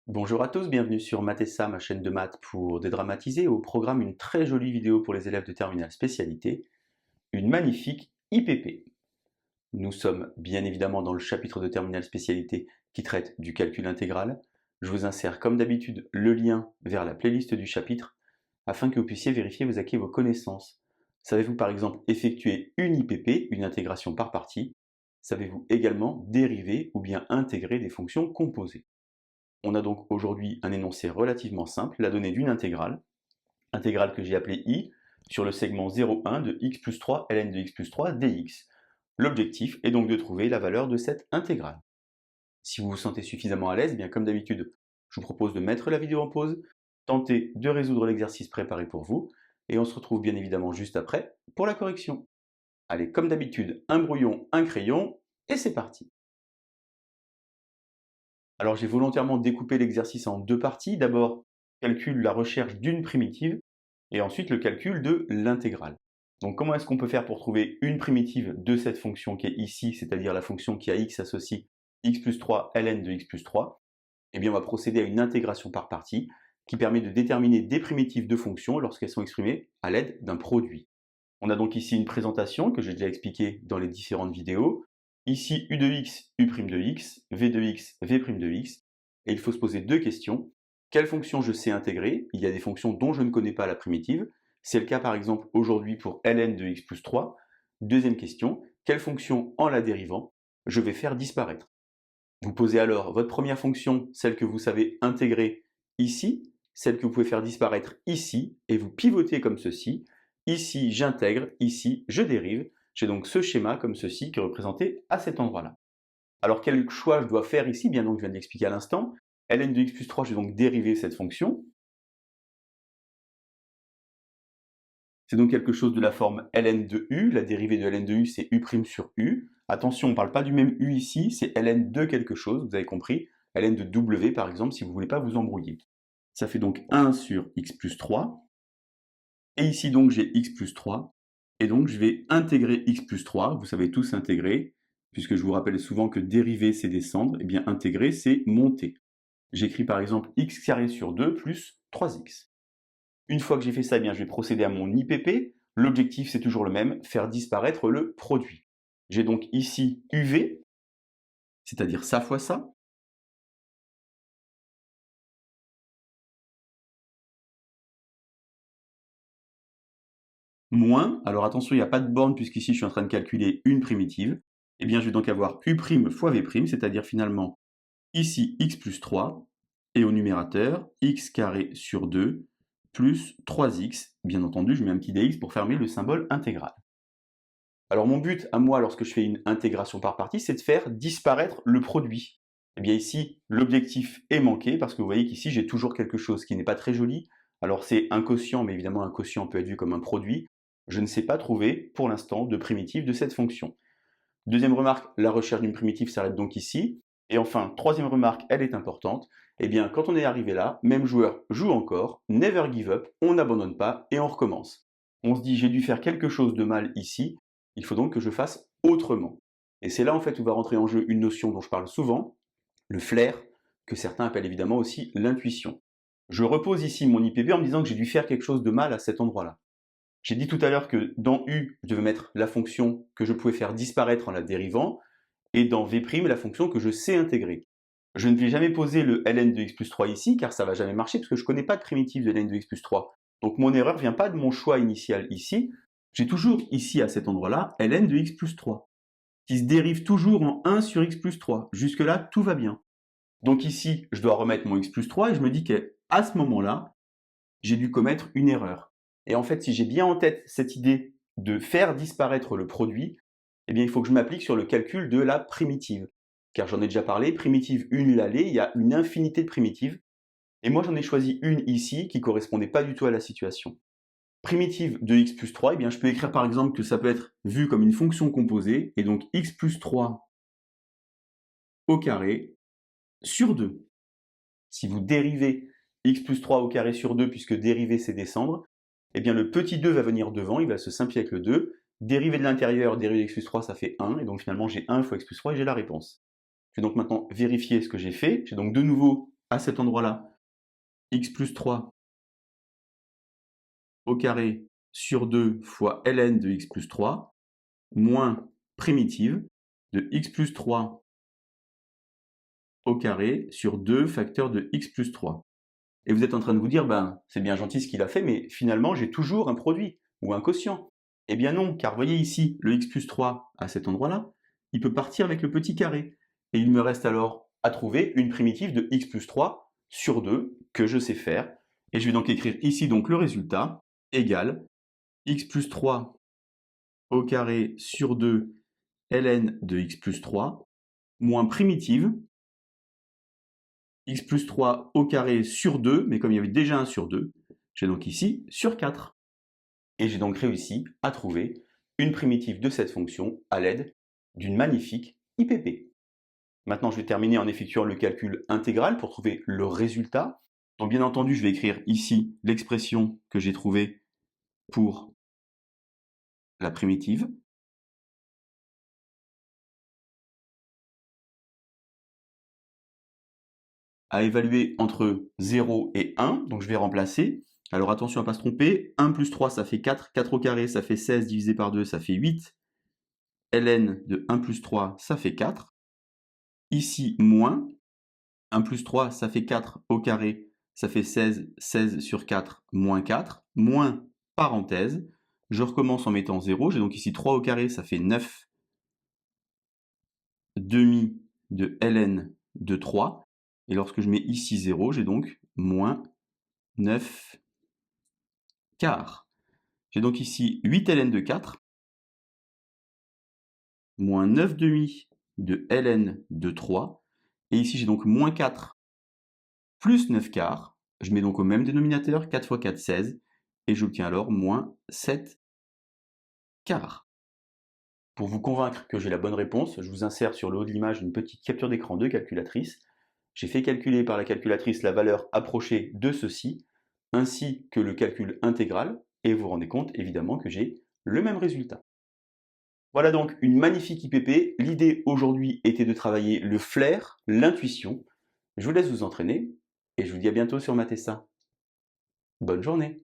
Bonjour à tous, bienvenue sur Mathessa, ma chaîne de maths pour dédramatiser. Au programme, une très jolie vidéo pour les élèves de terminale spécialité, une magnifique IPP. Nous sommes bien évidemment dans le chapitre de terminale spécialité qui traite du calcul intégral. Je vous insère comme d'habitude le lien vers la playlist du chapitre afin que vous puissiez vérifier vos acquis et vos connaissances. Savez-vous par exemple effectuer une IPP, une intégration par partie? Savez-vous également dériver ou bien intégrer des fonctions composées? On a donc aujourd'hui un énoncé relativement simple, la donnée d'une intégrale que j'ai appelée I, sur le segment 0,1 de x plus 3 ln de x plus 3 dx. L'objectif est donc de trouver la valeur de cette intégrale. Si vous vous sentez suffisamment à l'aise, bien comme d'habitude, je vous propose de mettre la vidéo en pause, tenter de résoudre l'exercice préparé pour vous, et on se retrouve bien évidemment juste après pour la correction. Allez, comme d'habitude, un brouillon, un crayon, et c'est parti. Alors j'ai volontairement découpé l'exercice en deux parties. D'abord, calcul la recherche d'une primitive, et ensuite le calcul de l'intégrale. Donc comment est-ce qu'on peut faire pour trouver une primitive de cette fonction qui est ici, c'est-à-dire la fonction qui à x associe x plus 3 ln de x plus 3? Eh bien on va procéder à une intégration par partie qui permet de déterminer des primitives de fonctions lorsqu'elles sont exprimées à l'aide d'un produit. On a donc ici une présentation que j'ai déjà expliquée dans les différentes vidéos. Ici, u de x, u' de x, v de x, v' de x. Et il faut se poser deux questions. Quelle fonction je sais intégrer? Il y a des fonctions dont je ne connais pas la primitive. C'est le cas par exemple aujourd'hui pour ln de x plus 3. Deuxième question, quelle fonction en la dérivant je vais faire disparaître? Vous posez alors votre première fonction, celle que vous savez intégrer ici, celle que vous pouvez faire disparaître ici, et vous pivotez comme ceci. Ici, j'intègre, ici, je dérive. J'ai donc ce schéma comme ceci qui est représenté à cet endroit-là. Alors quel choix je dois faire ici? Bien donc je viens de l'expliquer à l'instant. ln de x plus 3, je vais donc dériver cette fonction. C'est donc quelque chose de la forme ln de u. La dérivée de ln de u, c'est u' sur u. Attention, on ne parle pas du même u ici, c'est ln de quelque chose, vous avez compris. ln de w, par exemple, si vous ne voulez pas vous embrouiller. Ça fait donc 1 sur x plus 3. Et ici, donc, j'ai x plus 3. Et donc, je vais intégrer x plus 3. Vous savez tous intégrer, puisque je vous rappelle souvent que dériver, c'est descendre. Et bien, intégrer, c'est monter. J'écris par exemple x carré sur 2 plus 3x. Une fois que j'ai fait ça, eh bien, je vais procéder à mon IPP. L'objectif, c'est toujours le même, faire disparaître le produit. J'ai donc ici UV, c'est-à-dire ça fois ça, moins, alors attention, il n'y a pas de borne puisqu'ici je suis en train de calculer une primitive, eh bien je vais donc avoir U' fois V', c'est-à-dire finalement ici x plus 3, et au numérateur, x carré sur 2 plus 3x, bien entendu je mets un petit dx pour fermer le symbole intégral. Alors mon but à moi lorsque je fais une intégration par partie, c'est de faire disparaître le produit. Eh bien ici, l'objectif est manqué parce que vous voyez qu'ici j'ai toujours quelque chose qui n'est pas très joli. Alors c'est un quotient, mais évidemment un quotient peut être vu comme un produit. Je ne sais pas trouver pour l'instant de primitive de cette fonction. Deuxième remarque, la recherche d'une primitive s'arrête donc ici. Et enfin, troisième remarque, elle est importante. Eh bien quand on est arrivé là, même joueur joue encore, never give up, on n'abandonne pas et on recommence. On se dit j'ai dû faire quelque chose de mal ici, il faut donc que je fasse autrement. Et c'est là en fait où va rentrer en jeu une notion dont je parle souvent, le flair, que certains appellent évidemment aussi l'intuition. Je repose ici mon IPV en me disant que j'ai dû faire quelque chose de mal à cet endroit-là. J'ai dit tout à l'heure que dans U, je devais mettre la fonction que je pouvais faire disparaître en la dérivant, et dans V', la fonction que je sais intégrer. Je ne vais jamais poser le ln de x plus 3 ici, car ça ne va jamais marcher, parce que je ne connais pas de primitive de ln de x plus 3. Donc mon erreur ne vient pas de mon choix initial ici, j'ai toujours ici à cet endroit-là ln de x plus 3, qui se dérive toujours en 1 sur x plus 3. Jusque-là, tout va bien. Donc ici, je dois remettre mon x plus 3, et je me dis qu'à ce moment-là, j'ai dû commettre une erreur. Et en fait, si j'ai bien en tête cette idée de faire disparaître le produit, eh bien il faut que je m'applique sur le calcul de la primitive. Car j'en ai déjà parlé, primitive une l'allée, il y a une infinité de primitives. Et moi j'en ai choisi une ici qui ne correspondait pas du tout à la situation. Primitive de x plus 3, eh bien je peux écrire par exemple que ça peut être vu comme une fonction composée, et donc x plus 3 au carré sur 2. Si vous dérivez x plus 3 au carré sur 2, puisque dériver c'est descendre, eh bien le petit 2 va venir devant, il va se simplifier avec le 2. Dérivé de l'intérieur, dérivé de x plus 3, ça fait 1, et donc finalement j'ai 1 fois x plus 3 et j'ai la réponse. Je vais donc maintenant vérifier ce que j'ai fait. J'ai donc de nouveau à cet endroit-là, x plus 3 au carré sur 2 fois ln de x plus 3, moins primitive de x plus 3 au carré sur 2 facteurs de x plus 3. Et vous êtes en train de vous dire, ben, c'est bien gentil ce qu'il a fait, mais finalement, j'ai toujours un produit ou un quotient. Eh bien non, car voyez ici, le x plus 3 à cet endroit-là, il peut partir avec le petit carré. Et il me reste alors à trouver une primitive de x plus 3 sur 2 que je sais faire. Et je vais donc écrire ici donc le résultat égale x plus 3 au carré sur 2 ln de x plus 3 moins primitive x plus 3 au carré sur 2, mais comme il y avait déjà un sur 2, j'ai donc ici sur 4. Et j'ai donc réussi à trouver une primitive de cette fonction à l'aide d'une magnifique IPP. Maintenant, je vais terminer en effectuant le calcul intégral pour trouver le résultat. Donc bien entendu, je vais écrire ici l'expression que j'ai trouvée pour la primitive. À évaluer entre 0 et 1, donc je vais remplacer. Alors attention à ne pas se tromper, 1 plus 3 ça fait 4, 4 au carré ça fait 16 divisé par 2 ça fait 8, ln de 1 plus 3 ça fait 4, ici moins, 1 plus 3 ça fait 4 au carré, ça fait 16, 16 sur 4 moins 4, moins parenthèse, je recommence en mettant 0, j'ai donc ici 3 au carré ça fait 9 demi de ln de 3, et lorsque je mets ici 0, j'ai donc moins 9 quart. J'ai donc ici 8 ln de 4, moins 9 demi de ln de 3, et ici j'ai donc moins 4 plus 9 quarts. Je mets donc au même dénominateur, 4 fois 4, 16, et j'obtiens alors moins 7 quarts. Pour vous convaincre que j'ai la bonne réponse, je vous insère sur le haut de l'image une petite capture d'écran de calculatrice. J'ai fait calculer par la calculatrice la valeur approchée de ceci, ainsi que le calcul intégral, et vous vous rendez compte évidemment que j'ai le même résultat. Voilà donc une magnifique IPP. L'idée aujourd'hui était de travailler le flair, l'intuition. Je vous laisse vous entraîner, et je vous dis à bientôt sur Mathessa. Bonne journée!